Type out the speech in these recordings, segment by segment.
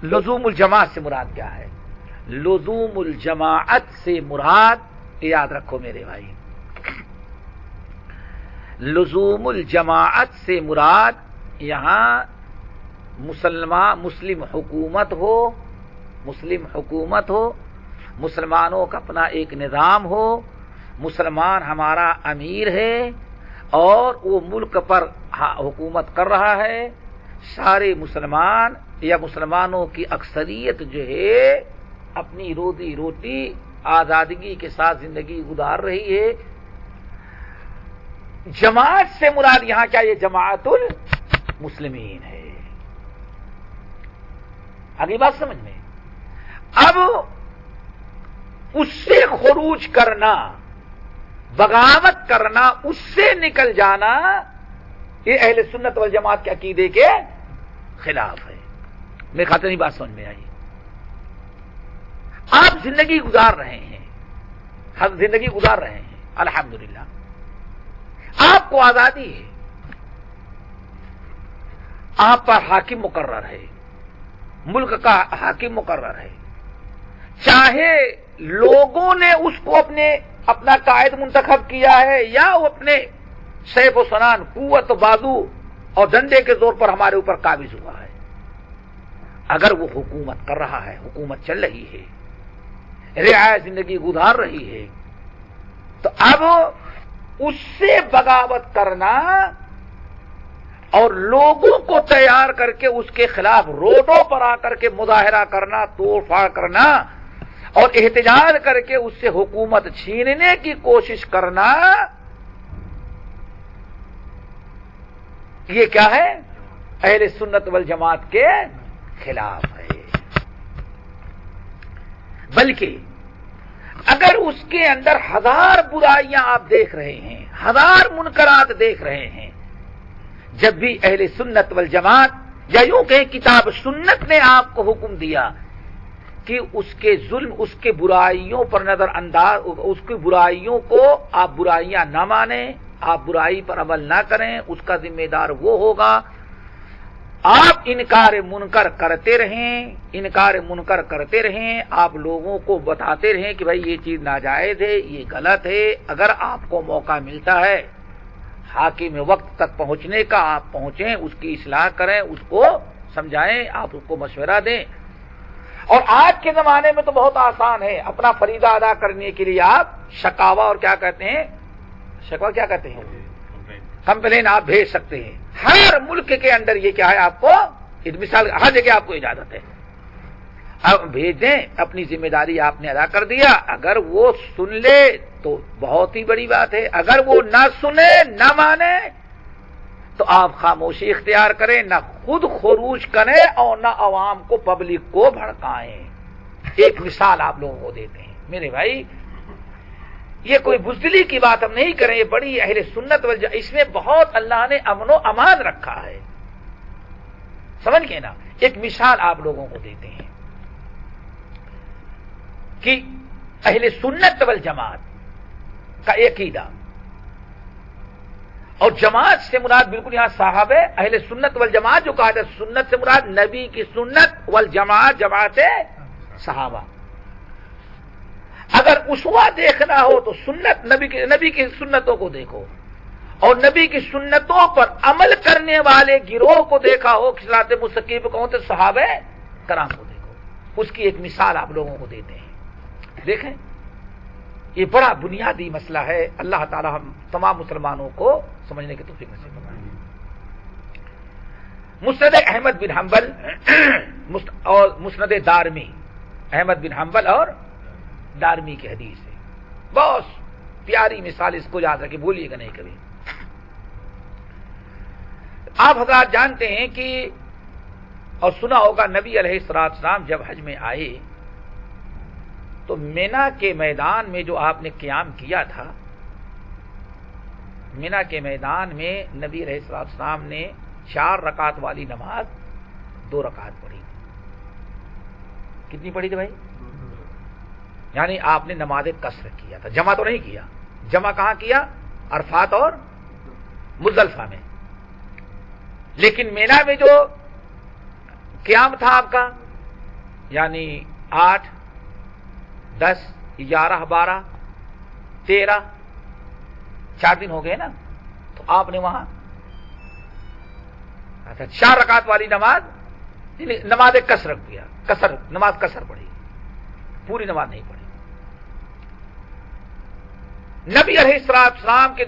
لزوم الجماعت سے مراد کیا ہے؟ لزوم الجماعت سے مراد یاد رکھو میرے بھائی، لزوم الجماعت سے مراد یہاں مسلم حکومت ہو، مسلم حکومت ہو، مسلمانوں کا اپنا ایک نظام ہو، مسلمان ہمارا امیر ہے اور وہ ملک پر حکومت کر رہا ہے، سارے مسلمان یا مسلمانوں کی اکثریت جو ہے اپنی روزی روٹی آزادگی کے ساتھ زندگی گزار رہی ہے۔ جماعت سے مراد یہاں کیا؟ یہ جماعت المسلمین ہے۔ اگلی بات سمجھ میں؟ اب اس سے خروج کرنا، بغاوت کرنا، اس سے نکل جانا، یہ اہل سنت والجماعت کے عقیدے کے خلاف ہے۔ میرے خاطر نہیں بات سمجھ میں آئی؟ آپ زندگی گزار رہے ہیں، ہم زندگی گزار رہے ہیں الحمدللہ، آپ کو آزادی ہے، آپ پر حاکم مقرر ہے، ملک کا حاکم مقرر ہے، چاہے لوگوں نے اس کو اپنا قائد منتخب کیا ہے یا وہ اپنے سیف و سنان، قوت و بازو اور ڈنڈے کے زور پر ہمارے اوپر قابض ہوا ہے، اگر وہ حکومت کر رہا ہے، حکومت چل رہی ہے، رعایت زندگی گزار رہی ہے، تو اب اس سے بغاوت کرنا اور لوگوں کو تیار کر کے اس کے خلاف روڈوں پر آ کر کے مظاہرہ کرنا، توڑ پھاڑ کرنا اور احتجاج کر کے اس سے حکومت چھیننے کی کوشش کرنا، یہ کیا ہے؟ اہل سنت والجماعت کے خلاف ہے۔ بلکہ اگر اس کے اندر ہزار برائیاں آپ دیکھ رہے ہیں، ہزار منکرات دیکھ رہے ہیں، جب بھی اہل سنت والجماعت یا یوں کہیں کتاب سنت نے آپ کو حکم دیا کہ اس کے ظلم، اس کے برائیوں پر نظر انداز، اس کی برائیوں کو آپ برائیاں نہ مانیں، آپ برائی پر عمل نہ کریں، اس کا ذمہ دار وہ ہوگا، آپ انکار منکر کرتے رہیں، انکار منکر کرتے رہیں، آپ لوگوں کو بتاتے رہیں کہ بھائی یہ چیز ناجائز ہے، یہ غلط ہے، اگر آپ کو موقع ملتا ہے حاکم وقت تک پہنچنے کا، آپ پہنچیں، اس کی اصلاح کریں، اس کو سمجھائیں، آپ اس کو مشورہ دیں۔ اور آج کے زمانے میں تو بہت آسان ہے، اپنا فریضہ ادا کرنے کے لیے آپ شکاوہ اور کیا کہتے ہیں، شکوہ کیا کہتے ہیں، کمپلین آپ بھیج سکتے ہیں۔ ہر ملک کے اندر یہ کیا ہے، آپ کو مثال ہر جگہ آپ کو اجازت ہے، اب بھیج دیں، اپنی ذمہ داری آپ نے ادا کر دیا، اگر وہ سن لے تو بہت ہی بڑی بات ہے، اگر وہ نہ سنے، نہ مانے، تو آپ خاموشی اختیار کریں، نہ خود خروج کریں اور نہ عوام کو، پبلک کو بھڑکائیں۔ ایک مثال آپ لوگوں کو دیتے ہیں میرے بھائی، یہ کوئی بزدلی کی بات ہم نہیں کریں، یہ بڑی اہل سنت والجماعت، اس میں بہت اللہ نے امن و امان رکھا ہے، سمجھ گئے نا۔ ایک مثال آپ لوگوں کو دیتے ہیں کہ اہل سنت والجماعت کا عقیدہ، اور جماعت سے مراد بالکل یہاں صحابہ، اہل سنت والجماعت جو کہا جاتا ہے، سنت سے مراد نبی کی سنت، والجماعت جماعت صحابہ۔ اگر اسوا دیکھنا ہو تو سنت نبی کی سنتوں کو دیکھو، اور نبی کی سنتوں پر عمل کرنے والے گروہ کو دیکھا ہو، صراط مستقیم کو تو صحابہ کرام کو دیکھو۔ اس کی ایک مثال آپ لوگوں کو دیتے ہیں، دیکھیں یہ بڑا بنیادی مسئلہ ہے، اللہ تعالی ہم تمام مسلمانوں کو سمجھنے کی توفیق نصیب فرمائے۔ مسند احمد بن حنبل اور مسند دارمی، احمد بن حنبل اور دارمی کی حدیث ہے، بہت پیاری مثال، اس کو یاد رکھیں، بھولیے گا نہیں کبھی۔ آپ حضرات جانتے ہیں کہ اور سنا ہوگا، نبی علیہ الصلوۃ والسلام جب حج میں آئے تو مینا کے میدان میں جو آپ نے قیام کیا تھا، مینا کے میدان میں نبی علیہ الصلوۃ والسلام نے 4 رکعت والی نماز 2 رکعت پڑھی۔ کتنی پڑھی تھی بھائی؟ یعنی آپ نے نماز قصر کیا تھا، جمع تو نہیں کیا، جمع کہاں کیا؟ عرفات اور مزدلفہ میں، لیکن مینا میں جو قیام تھا آپ کا یعنی 8 10 11 12 13 4 دن ہو گئے نا، تو آپ نے وہاں 4 رکعت والی نماز، نماز قصر رکھ دیا، نماز قصر پڑھی، پوری نماز نہیں پڑھی۔ نبی علیہ السلام کے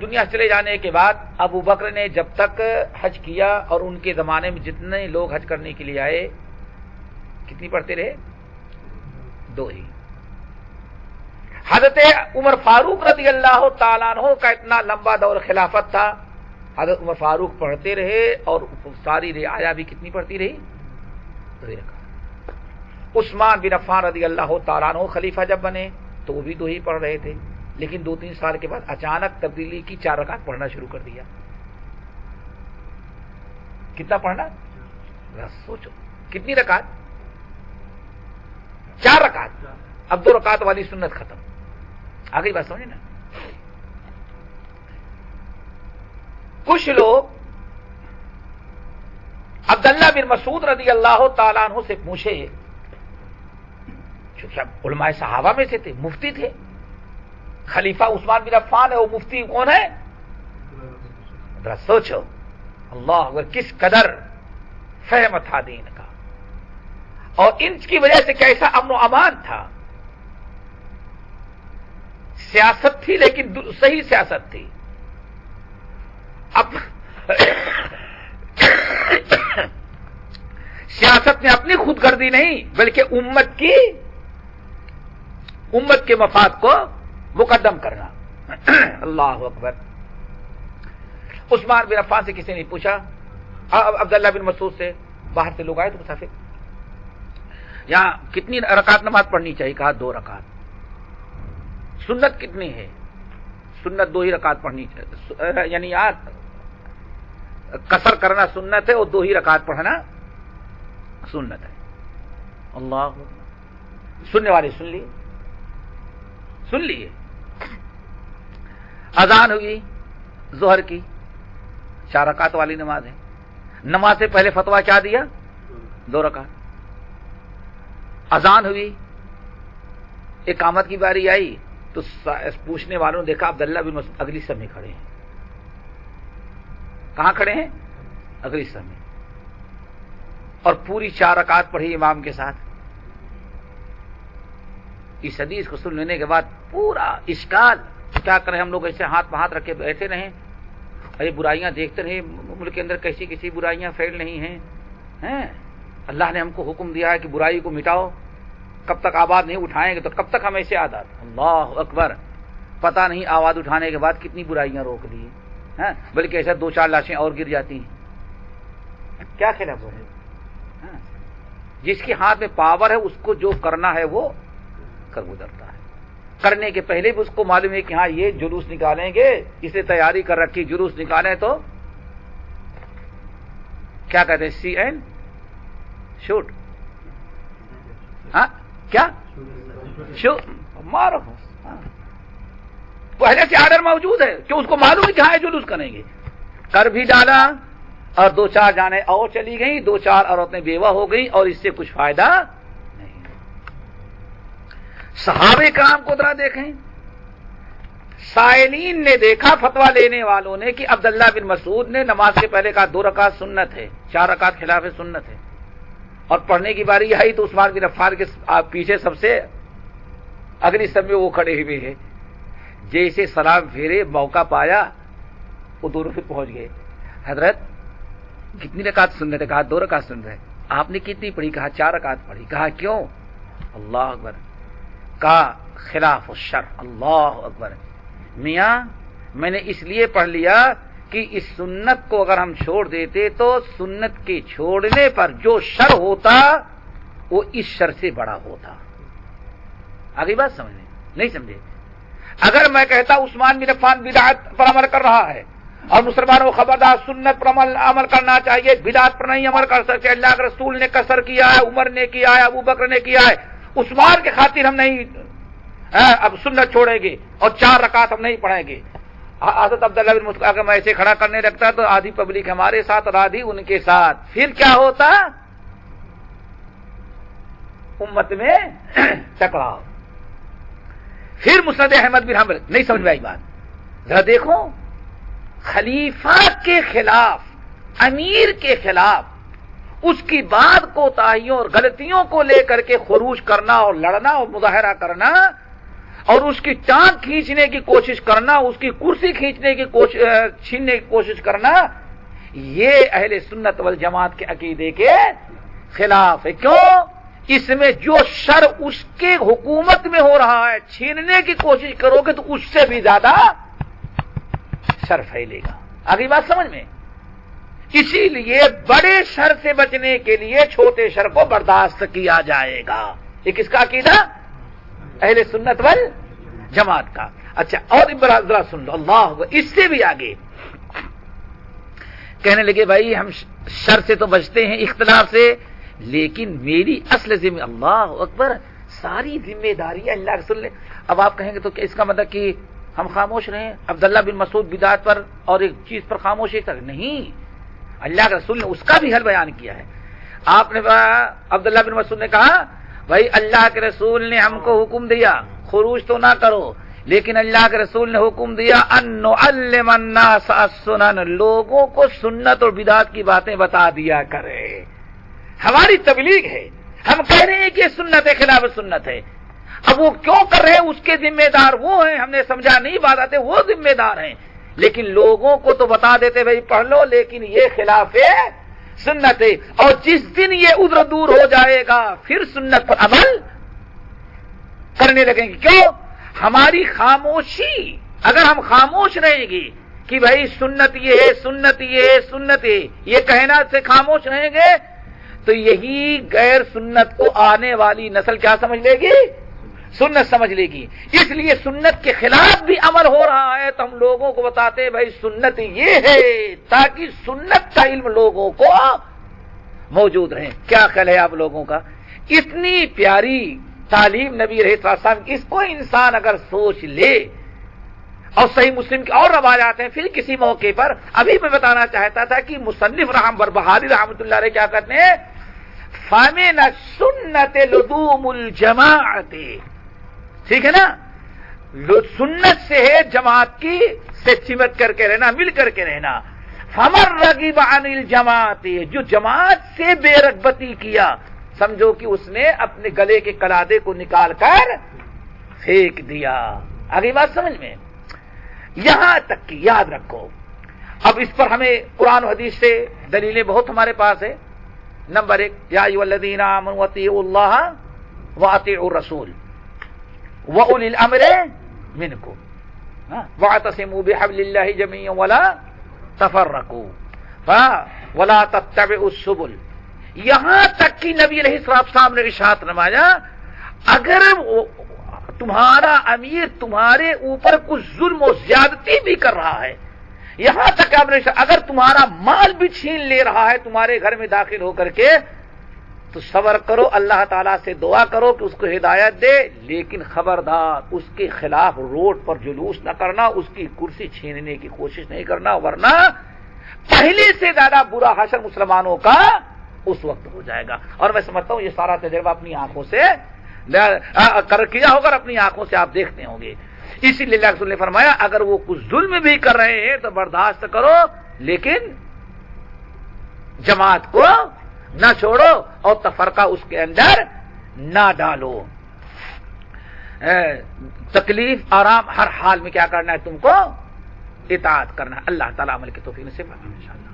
دنیا چلے جانے کے بعد ابو بکر نے جب تک حج کیا، اور ان کے زمانے میں جتنے لوگ حج کرنے کے لیے آئے کتنی پڑھتے رہے؟ 2 ہی۔ حضرت عمر فاروق رضی اللہ تعالیٰ عنہ کا اتنا لمبا دور خلافت تھا، حضرت عمر فاروق پڑھتے رہے اور ساری رعایا بھی کتنی پڑھتی رہی؟ 2 ہی رکعت۔ عثمان بن عفان رضی اللہ تعالیٰ عنہ خلیفہ جب بنے تو وہ بھی 2 ہی پڑھ رہے تھے، لیکن 2-3 سال کے بعد اچانک تبدیلی کی، 4 رکعت پڑھنا شروع کر دیا۔ کتنا پڑھنا؟ سوچو کتنی رکعت؟ 4 رکعت۔ اب 2 رکعت والی سنت ختم، آگے بات سمجھے نا۔ کچھ لوگ عبداللہ بن مسعود رضی اللہ تعالیٰ عنہ سے پوچھے، چونکہ علماء صحابہ میں سے تھے، مفتی تھے، خلیفہ عثمان بن عفان ہے، وہ مفتی کون ہے؟ ذرا سوچو اللہ اکبر، کس قدر فہم تھا دین کا، اور ان کی وجہ سے کیسا امن و امان تھا۔ سیاست تھی لیکن صحیح سیاست تھی۔ اب سیاست میں اپنی خود گردی نہیں بلکہ امت کے مفاد کو مقدم کرنا۔ اللہ اکبر۔ عثمان بن عفان سے کسی نے پوچھا، عبداللہ بن مسعود سے، باہر سے لوگ آئے تو مسافر، یہاں کتنی رکعت نماز پڑھنی چاہیے؟ کہا 2 رکعت۔ سنت کتنی ہے؟ سنت 2 ہی رکعت پڑھنی چاہیے، یعنی یار قصر کرنا سنت ہے اور 2 ہی رکعت پڑھنا سنت ہے۔ اللہ، سننے والے سن لیے۔ اذان ہوئی ظہر کی، 4 رکعت والی نماز ہے۔ نماز سے پہلے فتویٰ کیا دیا؟ 2 رکعت۔ اذان ہوئی، اقامت کی باری آئی تو پوچھنے والوں نے دیکھا عبداللہ بن مسعود اگلی صف میں کھڑے ہیں۔ کہاں کھڑے ہیں؟ اگلی صف میں، اور پوری 4 رکعت پڑھی امام کے ساتھ۔ اس حدیث کو سن لینے کے بعد پورا اشکال، کیا کریں ہم لوگ؟ ایسے ہاتھ پہ ہاتھ رکھے بیٹھے رہیں، ارے برائیاں دیکھتے رہے، ملک کے اندر کیسی برائیاں پھیل نہیں ہیں۔ اللہ نے ہم کو حکم دیا ہے کہ برائی کو مٹاؤ، کب تک آواز نہیں اٹھائیں گے تو کب تک ہم ایسے عادت۔ اللہ اکبر، پتہ نہیں آواز اٹھانے کے بعد کتنی برائیاں روک لی ہیں، بلکہ ایسا 2-4 لاشیں اور گر جاتی ہیں۔ کیا خلاف ہو رہے؟ جس کے ہاتھ میں پاور ہے اس کو جو کرنا ہے وہ کر گزرتا ہے۔ کرنے کے پہلے بھی اس کو معلوم ہے کہ ہاں یہ جلوس نکالیں گے، اسے تیاری کر رکھی، جلوس نکالیں تو کیا کہتے ہیں؟ سی این شوٹ، ہاں کیا شوٹ مارو۔ پہلے سے آرڈر موجود ہے کہ اس کو معلوم ہے کہ ہاں جلوس کریں گے، کر بھی ڈالا، اور 2-4 جانیں اور چلی گئیں، 2-4 عورتیں بیوہ ہو گئیں، اور اس سے کچھ فائدہ نہیں۔ صحابہ کرام کو ذرا دیکھیں، سائلین نے دیکھا، فتویٰ لینے والوں نے، کہ عبداللہ بن مسعود نے نماز کے پہلے کہا 2 رکعت سنت ہے، 4 رکعت خلاف سنت ہے، اور پڑھنے کی باری آئی تو عثمان بن عفان کے پیچھے سب سے اگلی صف میں وہ کھڑے ہوئے ہیں، جیسے سلام پھیرے موقع پایا وہ دونوں پھر پہنچ گئے۔ حضرت کتنی رکعت سنت ہے؟ کہا 2 رکعت سنت ہے۔ آپ نے کتنی پڑھی؟ کہا 4 رکعت پڑھی۔ کہا کیوں؟ اللہ اکبر، کہا خلاف الشر۔ اللہ اکبر، میاں میں نے اس لیے پڑھ لیا کہ اس سنت کو اگر ہم چھوڑ دیتے تو سنت کے چھوڑنے پر جو شر ہوتا وہ اس شر سے بڑا ہوتا۔ آگے بات سمجھیں؟ نہیں سمجھے؟ اگر میں کہتا عثمان بن عفان بدعت پر عمل کر رہا ہے اور مسلمانوں کو خبردار سنت پر عمل کرنا چاہیے، بدعت پر نہیں عمل کر سکتے، اللہ کے رسول نے قصر کیا ہے، عمر نے کیا ہے، ابو بکر نے کیا ہے، عثمان کے خاطر ہم نہیں اب سنت چھوڑیں گے اور 4 رکعت ہم نہیں پڑھیں گے۔ حضرت عبداللہ بن مسعود اگر میں ایسے کھڑا کرنے لگتا تو آدھی پبلک ہمارے ساتھ اور آدھی ان کے ساتھ، پھر کیا ہوتا؟ امت میں ٹکراؤ. پھر مسند احمد بن حنبل. نہیں سمجھ میں آئی بات؟ ذرا دیکھو، خلیفہ کے خلاف، امیر کے خلاف اس کی بات کوتاہیوں اور غلطیوں کو لے کر کے خروج کرنا اور لڑنا اور مظاہرہ کرنا اور اس کی ٹانگ کھینچنے کی کوشش کرنا، اس کی کرسی کھینچنے کی چھیننے کی کوشش کرنا، یہ اہل سنت والجماعت کے عقیدے کے خلاف ہے. کیوں؟ اس میں جو شر اس کے حکومت میں ہو رہا ہے چھیننے کی کوشش کرو گے تو اس سے بھی زیادہ شر پھیلے گا. آگے بات سمجھ میں؟ اسی لیے بڑے شر سے بچنے کے لیے چھوٹے شر کو برداشت کیا جائے گا. یہ کس کا عقیدہ؟ اہل سنت والجماعت کا. اچھا، اور ذرا سن لو. اللہ، اس سے بھی آگے کہنے لگے بھائی ہم شر سے تو بچتے ہیں اختلاف سے، لیکن میری اصل ذمہ، اللہ اکبر، ساری ذمہ داری اللہ کے رسول نے. اب آپ کہیں گے تو کیا اس کا مطلب کہ ہم خاموش رہیں؟ عبداللہ بن مسعود بدعت پر اور ایک چیز پر خاموش ہے؟ نہیں، اللہ کے رسول نے اس کا بھی حل بیان کیا ہے. آپ نے عبداللہ بن مسعود نے کہا بھائی اللہ کے رسول نے ہم کو حکم دیا خروج تو نہ کرو، لیکن اللہ کے رسول نے حکم دیا ان نعلم الناس السنن، لوگوں کو سنت اور بدعت کی باتیں بتا دیا کرے. ہماری تبلیغ ہے، ہم کہہ رہے ہیں کہ سنت ہے، خلاف سنت ہے. اب وہ کیوں کر رہے ہیں اس کے ذمہ دار وہ ہیں، ہم نے سمجھا نہیں بات آتے، وہ ذمہ دار ہیں. لیکن لوگوں کو تو بتا دیتے بھائی پڑھ لو، لیکن یہ خلاف ہے سنت ہے. اور جس دن یہ عذر دور ہو جائے گا پھر سنت پر عمل کرنے لگیں گے. کیوں؟ ہماری خاموشی، اگر ہم خاموش رہیں گے کہ بھائی سنت یہ ہے، سنت یہ ہے، سنت ہے، یہ کہنا سے خاموش رہیں گے تو یہی غیر سنت کو آنے والی نسل کیا سمجھ لے گی؟ سنت سمجھ لے گی. اس لیے سنت کے خلاف بھی عمل ہو رہا ہے تو ہم لوگوں کو بتاتے ہیں بھائی سنت یہ ہے، تاکہ سنت کا علم لوگوں کو موجود رہے. کیا خیال ہے آپ لوگوں کا؟ اتنی پیاری تعلیم نبی رہے السلام، اس کو انسان اگر سوچ لے. اور صحیح مسلم کی اور روایات ہیں. پھر کسی موقع پر ابھی میں بتانا چاہتا تھا کہ مصنف بربہاری رحمۃ اللہ علیہ کیا کہتے ہیں؟ فَمِنَ السُّنَّةِ لُزُومُ الْجَمَاعَةِ، ٹھیک ہے نا؟ سنت سے ہے جماعت کی سے چمٹ کر کے رہنا، مل کر کے رہنا. فَمَن رَغِبَ عَنِ الْجَمَاعَةِ، جو جماعت سے بے رغبتی کیا سمجھو کہ اس نے اپنے گلے کے قلادے کو نکال کر پھینک دیا. آگے بات سمجھ میں؟ یہاں تک کہ یاد رکھو، اب اس پر ہمیں قرآن و حدیث سے دلیلیں بہت ہمارے پاس ہے. نمبر 1، یا ایھا الذین آمنوا اطیعوا اللہ واطیعوا الرسول واولی الامر منکم واعتصموا بحبل اللہ جميعا ولا تفرقوا ولا تتبعوا السبل. یہاں تک کہ نبی علیہ السلام نے ارشاد فرمایا اگر تمہارا امیر تمہارے اوپر کچھ ظلم و زیادتی بھی کر رہا ہے، یہاں تک اگر تمہارا مال بھی چھین لے رہا ہے تمہارے گھر میں داخل ہو کر کے، تو صبر کرو، اللہ تعالیٰ سے دعا کرو کہ اس کو ہدایت دے، لیکن خبردار اس کے خلاف روڈ پر جلوس نہ کرنا، اس کی کرسی چھیننے کی کوشش نہیں کرنا، ورنہ پہلے سے زیادہ برا حشر مسلمانوں کا اس وقت ہو جائے گا. اور میں سمجھتا ہوں یہ سارا تجربہ اپنی آنکھوں سے کیا ہوگا، اپنی آنکھوں سے آپ دیکھتے ہوں گے. اسی لیے اللہ رسول نے فرمایا اگر وہ کچھ ظلم بھی کر رہے ہیں تو برداشت کرو، لیکن جماعت کو نہ چھوڑو اور تفرقہ اس کے اندر نہ ڈالو. تکلیف آرام ہر حال میں کیا کرنا ہے، تم کو اطاعت کرنا ہے. اللہ تعالیٰ عمل کی توفیق نصیب فرمائے انشاءاللہ.